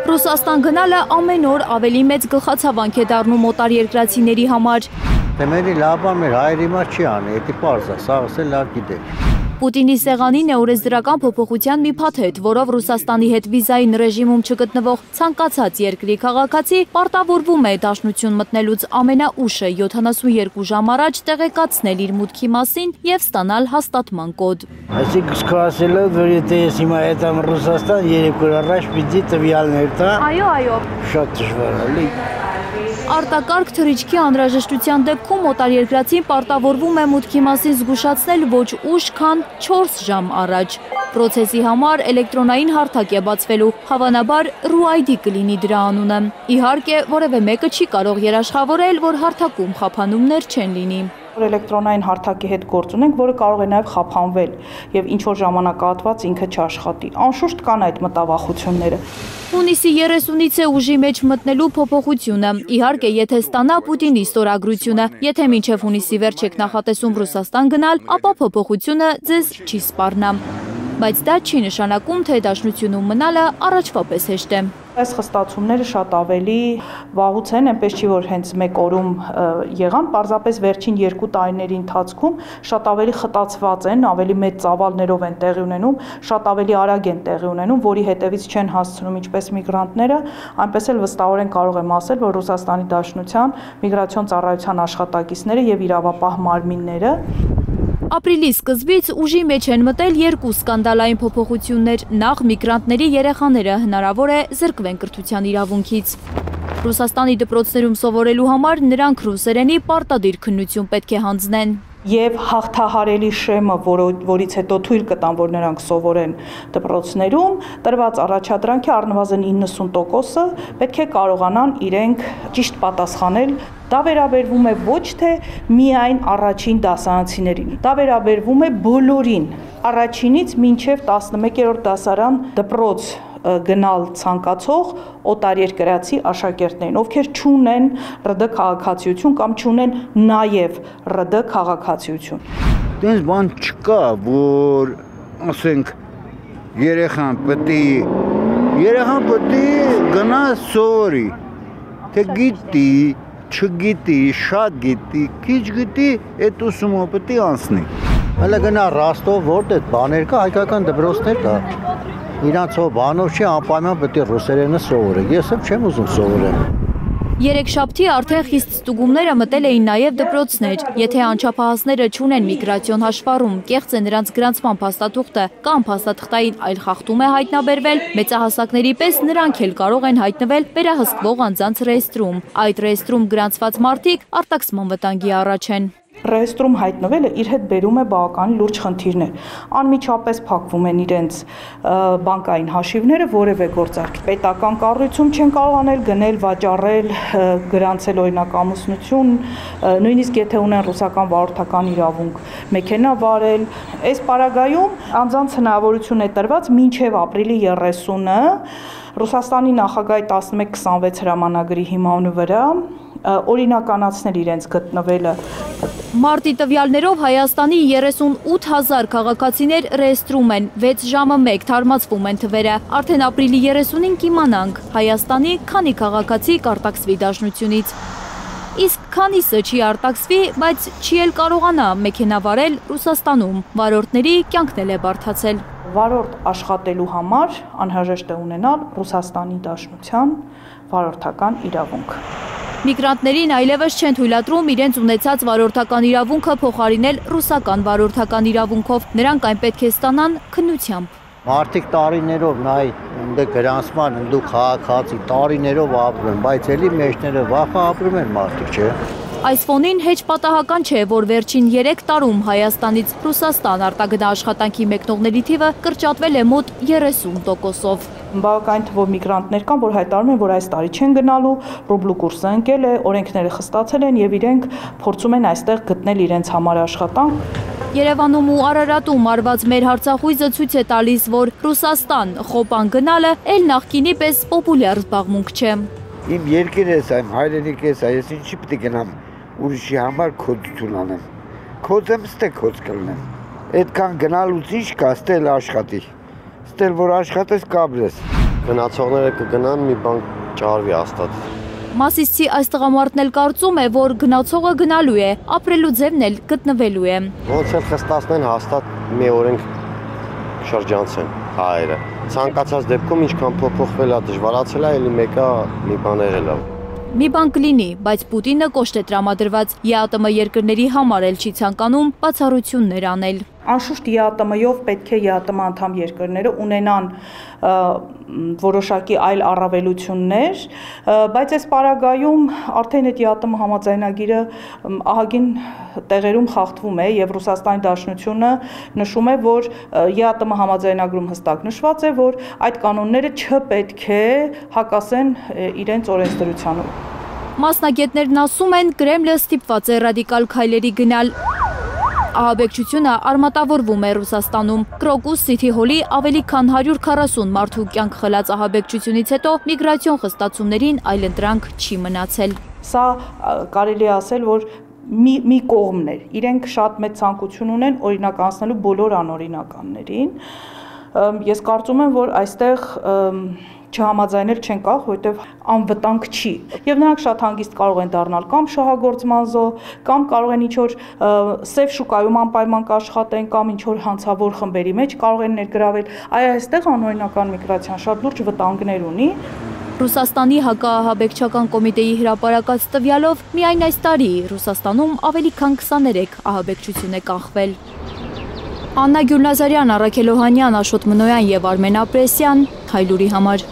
Ռուսաստան գնալը ամեն օր ավելի մեծ գլխացավանք է դառնում օտարերկրացիների համար։ Դեմերի լավան մեր հայերի մար չի անի, էդի պարզ է, սաղս է լավ գիտեք։ Պուտինի սեղանին է օրենսդրական փոփոխության մի փաթեթ, որով Ռուսաստանի հետ վիզային ռեժիմում չգտնվող ցանկացած երկրի քաղաքացի պարտավորվում է դաշնություն մտնելուց ամենաուշը 72 ժամ առաջ տեղեկացնել իր մուտքի մասին եւ ստանալ հաստատման կոդ։ Այսինքն սկսել է, որ եթե ես հիմա այդամ Ռուսաստան 3 օր առաջ պիտի տվյալներ տա։ Այո։ Շատ դժվար է։ Արտակարգ թռիչքի անհրաժեշտության դեպքում օտարերկրացին պարտավորվում է մուտքի մասին զգուշացնել ոչ ուշ, քան 4 ժամ առաջ։ Պրոցեսի համար էլեկտրոնային հարթակ է բացվելու, հավանաբար RUID կլինի դրա անունը։ Իհարկե, որևէ մեկը չի կարող երաշխավորել, որ հարթակում խափանումներ չեն լինի։ Էլեկտրոնային հարթակի հետ գործ ունենք, որը կարող է նաև խափանվել եւ ինչ որ ժամանակահատված ինքը չաշխատի։ Անշուշտ կան այդ մտավախությունները։ Հունիսի 30-ից է ուժի մեջ մտնելու փոփոխությունը։ Իհարկե, եթե ստանա Պուտինի ստորագրությունը, եթե մինչև հունիսի վերջ եք նախատեսում Ռուսաստան գնալ, ապա փոփոխությունը ձեզ չի սպառնա։ Բայց դա չի նշանակում, թե դաշնությունում մնալը առաջվա պես հեշտ է։ Այս խստացումները շատ ավելի վաղուց են, այնպես չի որ հենց մեկ օրում եղան, պարզապես վերջին 2 տարիների ընթացքում շատ ավելի խտացված են, ավելի մեծ ծավալներով են տեղի ունենում, շատ ավելի արագ են տեղի ունենում, որի հետևից չեն հասցնում ինչպես միգրանտները, այնպես էլ վստահորեն կարող եմ ասել, որ Ռուսաստանի Դաշնության միգրացիոն ծառայության աշխատակիցները եւ իրավապահ մարմինները Ապրիլի սկզբից ուժի մեջ են մտել 2 սկանդալային փոփոխություններ, նախ միգրանտների երեխաները հնարավոր է զրկվեն կրթության իրավունքից։ Ռուսաստանի դպրոցներում սովորելու համար նրանք ռուսերենի պարտադիր քննություն պետք է հանձնեն։ Եվ հաղթահարելի շեմը, որից հետո թույլ կտան, որ նրանք սովորեն դպրոցներում, տրված առաջադրանքի առնվազն 90%-ը պետք է կարողանան իրենք ճիշտ պատասխանել։ Դա վերաբերվում է ոչ թե միայն առաջին դասարանցիներին, դա վերաբերվում է բոլորին, առաջինից մինչև 11-րդ դասարան դպրոց գնալ ցանկացող օտարերկրացի աշակերտներին, ովքեր չունեն ՌԴ քաղաքացիություն կամ չունեն նաև ՌԴ քաղաքացիություն։ Դες բան չկա, որ ասենք երեխան պետք է գնա սովորի, թե գիտի, չգիտի, շատ գիտի, քիչ գիտի, այդ ուսումը պետք է անցնի։ Հələ գնա Ռոստով, որտեղ բաներ կա, հայկական դպրոցներ կա։ Իրանցով բանով չի անպայման պետք է ռուսերենը սովորել։ Ես էլ չեմ ուզում սովորել։ Երեքշաբթի արդեն խիստ ստուգումները մտել էին նաև դպրոցներ։ Եթե անչափահասները չունեն միգրացիոն հաշվառում, կեղծ է նրանց գրանցման փաստաթուղթը կամ փաստաթղթային այլ խախտում է հայտնաբերվել, մեծահասակների պես նրանք էլ կարող են հայտնվել վերահսկվող անձանց ռեեստրում։ Այդ ռեեստրում գրանցված մարդիկ արտաքսման վտանգի առաջ են։ Ռեեստրում հայտնվելը իր հետ բերում է բավական լուրջ խնդիրներ։ Անմիջապես փակվում են իրենց բանկային հաշիվները, որևէ գործարք պետական կառույցում չեն կարողանել գնել, վաճառել, գրանցել օրինակ ամուսնություն, նույնիսկ եթե ունեն ռուսական վարորդական իրավունք, մեքենա վարել։ Այս պարագայում անձանց հնարավորություն է տրված մինչև ապրիլի 30-ը Ռուսաստանի նախագահի 1126 հրամանագրի հիման վրա օրինականացնել իրենց գտնվելը։ Մարտի տվյալներով Հայաստանի 38,000 քաղաքացիներ ռեեստրում են, 6 ժամը 1 թարմացվում են թվերը։ Արդեն ապրիլի 30-ին կիմանանք Հայաստանի քանի քաղաքացի կարտաքսվի դաշնությունից։ Իսկ քանիսը չի արտաքսվի, բայց չի էլ կարողանա մեքենա վարել Ռուսաստանում։ Վարորդների կյանքն էլ է բարդացել։ Վարորդ աշխատելու համար անհրաժեշտ է ունենալ Ռուսաստանի Դաշնության վարորդական իրավունք։ Միգրանտներին այլևս չեն թույլատրում իրենց ունեցած վարորդական իրավունքը փոխարինել ռուսական վարորդական իրավունքով, նրանք այն պետք է ստանան քննությամբ։ Մարդիկ տարիներով նայ գրանցման ընդու քաղաքացի տարիներով ապրում են, բայց էլի մեջները վախը ապրում են մարդիկ, չէ։ Այս ֆոնին հեչ պատահական չէ, որ վերջին 3 տարում Հայաստանից Ռուսաստան արտագնա աշխատանքի մեկնողների թիվը կրճատվել է մոտ 30%-ով։ Բավական թվով միգրանտներ կան, որ հայտարարում են, որ այս տարի չեն գնալու, ռուբլու կուրսը ընկել է, օրենքները խստացել են եւ իրենք փորձում են այստեղ գտնել իրենց համար աշխատանք։ Երևանում ու Արարատում արված մեր հարցախույզը ցույց է տալիս, որ Ռուսաստան խոպան գնալը էլ նախկինի պես պոպուլյար զբաղմունք չէ։ Իմ երկիրը է, իմ հայրենիքը է, ես ինչի պետք է գնամ ուրիշի համար քոծություն անեմ։ Քոծեմ, ստե քոծ կլնեմ։ Այդքան գնալուց ինչ կա, ստել աշխատի։ Ստել որ աշխատես կաբրես։ Գնացողները կգնան, մի բան ճարվի հաստատ։ Մասիսցի այս տղամարդն էլ կարծում է, որ գնացողը գնալու է, ապրելու ձևն էլ գտնվելու է։ Ոնց էլ խստացնեն, հաստատ մի օրենք շրջանցեն հայերը։ Ցանկացած դեպքում ինչքան փոփոխվել է, դժվարացել է, էլի մեկը մի բան եղել է։ Մի բան կլինի, բայց Պուտինը կոշտ է տրամադրված, ԵԱՏՄ երկրների համար էլ չի ցանկանում բացառություններ անել։ Անշուշտ ԵԱՏՄ-ով պետք է ԵԱՏՄ անդամ երկրները ունենան որոշակի այլ առավելություններ, բայց այս պարագայում արդեն այդ ԵԱՏՄ համաձայնագիրը ահագին տեղերում խախտվում է եւ Ռուսաստանի Դաշնությունը նշում է, որ ԵԱՏՄ համաձայնագրում հստակ նշված է, որ այդ կանոնները չպետք է հակասեն իրենց օրենսդրությանը։ Մասնագետներն ասում են, Կրեմլը ստիպված է ռադիկալ քայլերի գնալ։ Ահաբեկչությունը արմատավորվում է Ռուսաստանում։ Կրոկուս Սիթի հոլի ավելի քան 140 մարդու կյանք խլած ահաբեկչությունից հետո միգրացիոն խստացումներին այլընտրանք չի մնացել։ Սա կարելի է ասել, որ մի կողմն էր։ Իրենք շատ մեծ ցանկություն ունեն օրինականացնելու բոլոր անօրինականներին։ Ես կարծում եմ, որ այստեղ չհամաձայնել չեն կարող, որովհետև անվտանգ չի։ Եվ նրանք շատ հանգիստ կարող են դառնալ կամ շահագործման զոհ, կամ կարող են ինչ-որ սև շուկայում անպայման կաշխատեն, կամ ինչ-որ հանցավոր խմբերի մեջ կարող են ներգրավել։ Այստեղ անօրինական միգրացիան շատ լուրջ վտանգներ ունի։ Ռուսաստանի հակաահաբեկչական կոմիտեի հրապարակած տվյալով միայն այս տարի Ռուսաստանում ավելի քան 23 ահաբեկչություն է կանխվել։ Աննա Գյուլնազարյան, Առաքել Օհանյան, Աշոտ Մնոյան եւ Արմեն Ապրեսյան, Հայլուրի համար։